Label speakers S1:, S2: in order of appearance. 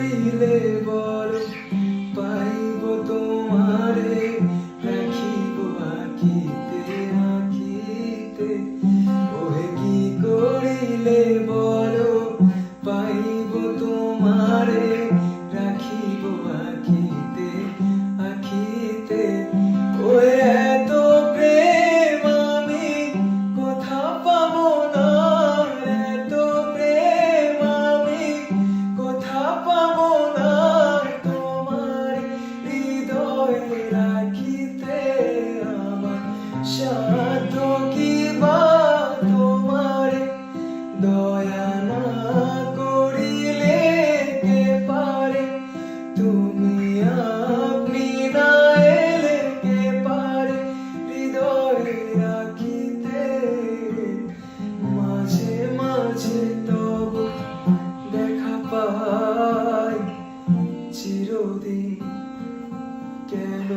S1: করিলে বলো পাইব তোমারে রাখিব আঁকিতে আঁকিতে ওহে কি করিলে বলো পাইব তোমারে রাখিব আঁকিতে আঁকিতে ওহে এত প্রেম আমি কোথা পাবো না এত প্রেম আমি কোথা পাবো না তোমার হৃদয়ে রাখিতে আমার সাধ্য কি বা তোমার দয়া না করিলে কে পারে তুমি আপনি না এলে কে পারে হৃদয়ে রাখিতে মাঝে মাঝে তব দেখা পাই চিরদিন কেন